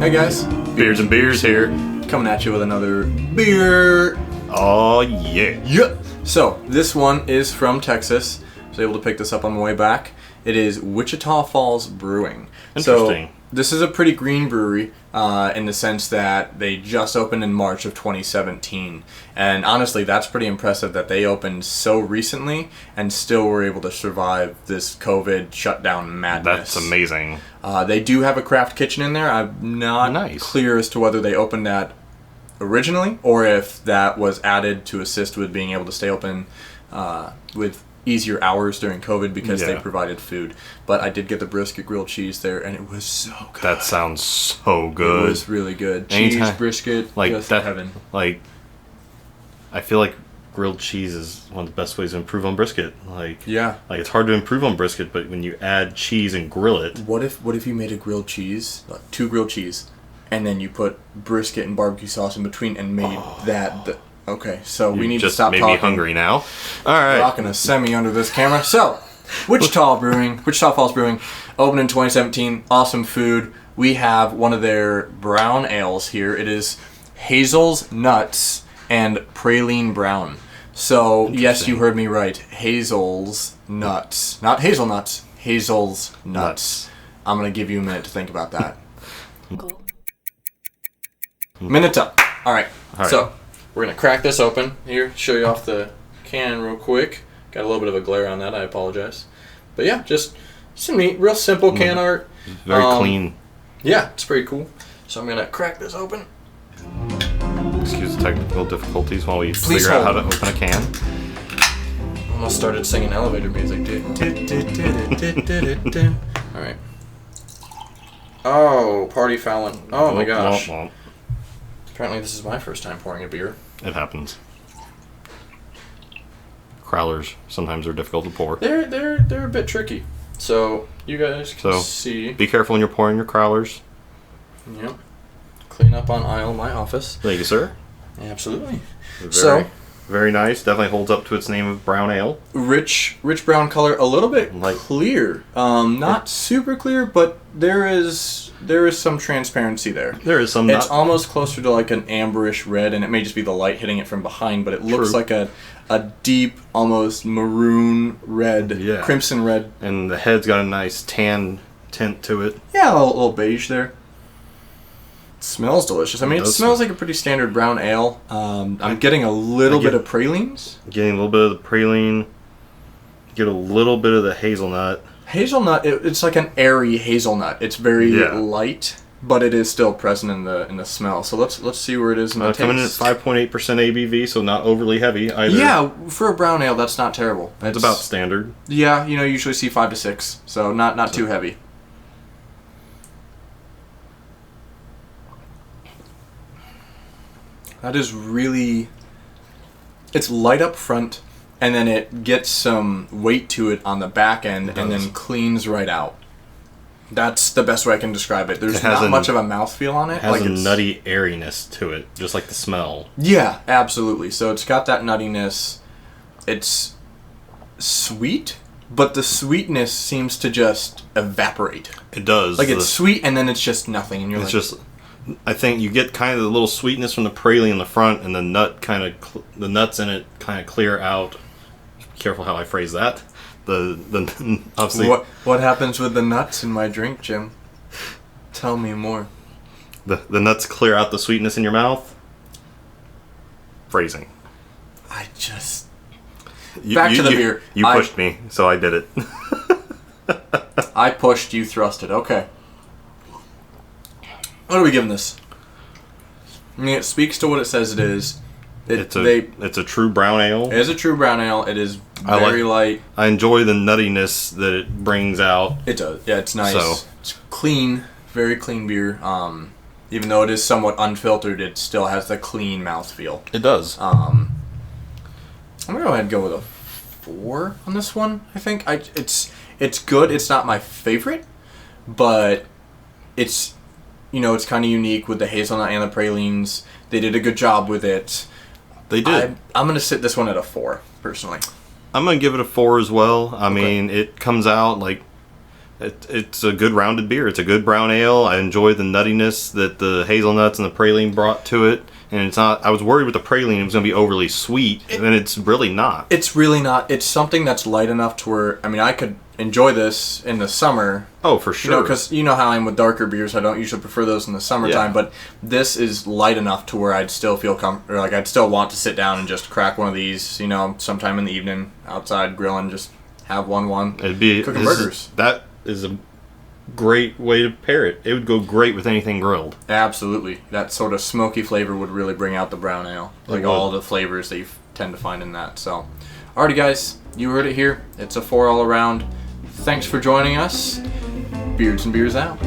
Hey guys, Beards and Beers here. coming at you with another beer. Oh yeah. Yep. So this one is from Texas. I was able to pick this up on the way back. It is Wichita Falls Brewing. Interesting. So this is a pretty green brewery in the sense that they just opened in March of 2017. And honestly, that's pretty impressive that they opened so recently and still were able to survive this COVID shutdown madness. That's amazing. They do have a craft kitchen in there. I'm not clear as to whether they opened that originally or if that was added to assist with being able to stay open with easier hours during COVID because they provided food. But I did get the brisket grilled cheese there, and it was so good. That sounds so good. It was really good. Cheese, brisket, like just that, heaven. Like, I feel like grilled cheese is one of the best ways to improve on brisket. Like it's hard to improve on brisket, but when you add cheese and grill it. What if you made a grilled cheese, like 2 grilled cheese, and then you put brisket and barbecue sauce in between and made that. Okay, so we need to stop talking. Just made me hungry now. All right. Rocking a semi under this camera. So, Wichita Falls Brewing, opened in 2017. Awesome food. We have one of their brown ales here. It is Hazel's Nuts and Praline Brown. So, yes, you heard me right. Hazel's Nuts. Not hazelnuts. Hazel's Nuts. I'm going to give you a minute to think about that. Minute up. All right. So, we're going to crack this open here, show you off the can real quick. Got a little bit of a glare on that, I apologize. But yeah, just some neat, real simple can art. Very clean. Yeah, it's pretty cool. So I'm going to crack this open. Excuse the technical difficulties while we figure out how to open a can. Almost started singing elevator music. Alright. Oh, party Fallon. Oh my gosh. Apparently this is my first time pouring a beer. It happens. Crowlers sometimes are difficult to pour. They're a bit tricky. So you guys can see. Be careful when you're pouring your crowlers. Yep. Clean up on aisle in my office. Thank you, sir. Absolutely. Very nice. Definitely holds up to its name of brown ale. Rich brown color, a little bit clear. Not super clear, but there is some transparency there. There is some. It's almost closer to like an amberish red, and it may just be the light hitting it from behind, but it looks like a deep, almost maroon red, crimson red. And the head's got a nice tan tint to it. Yeah, a little beige there. Smells delicious. I mean, it smells like a pretty standard brown ale. I'm getting a little bit of pralines. Getting a little bit of the praline. Get a little bit of the hazelnut. Hazelnut, it's like an airy hazelnut. It's very light, but it is still present in the smell. So let's see where it is in the taste. Coming in at 5.8% ABV, so not overly heavy either. Yeah, for a brown ale, that's not terrible. It's about standard. Yeah, usually see 5 to 6, so not too heavy. That is really... It's light up front, and then it gets some weight to it on the back end, and then cleans right out. That's the best way I can describe it. There's not much of a mouthfeel on it. It has a nutty airiness to it, just like the smell. Yeah, absolutely. So it's got that nuttiness. It's sweet, but the sweetness seems to just evaporate. It does. Like it's sweet, and then it's just nothing, and you're just... I think you get kind of the little sweetness from the praline in the front, and the the nuts in it kind of clear out. Be careful how I phrase that. The obviously. What happens with the nuts in my drink, Jim? Tell me more. The nuts clear out the sweetness in your mouth. Phrasing. Back to the beer. You pushed me, so I did it. I pushed, you thrusted. Okay. What are we giving this? I mean, it speaks to what it says it is. It's a true brown ale. It is a true brown ale. It is very light. I enjoy the nuttiness that it brings out. It does. Yeah, it's nice. It's clean, very clean beer. Even though it is somewhat unfiltered, it still has the clean mouthfeel. It does. I'm gonna go ahead and go with a 4 on this one. I think it's good. It's not my favorite, but it's it's kind of unique with the hazelnut and the pralines. They did a good job with it. They did. I'm going to sit this one at a 4, personally. I'm going to give it a 4 as well. I mean, it comes out like It's a good rounded beer. It's a good brown ale. I enjoy the nuttiness that the hazelnuts and the praline brought to it. And it's not. I was worried with the praline it was going to be overly sweet, and it's really not. It's really not. It's something that's light enough to where, I mean, I could enjoy this in the summer. Oh, for sure. Because you know how I am with darker beers. I don't usually prefer those in the summertime, but this is light enough to where I'd still feel or like I'd still want to sit down and just crack one of these, sometime in the evening outside grilling, just have one. It'd be cooking burgers. That is a great way to pair it. It would go great with anything grilled. Absolutely. That sort of smoky flavor would really bring out the brown ale. Like all the flavors that you tend to find in that. So, alrighty guys, you heard it here. It's a 4 all around. Thanks for joining us. Beards and Beers out.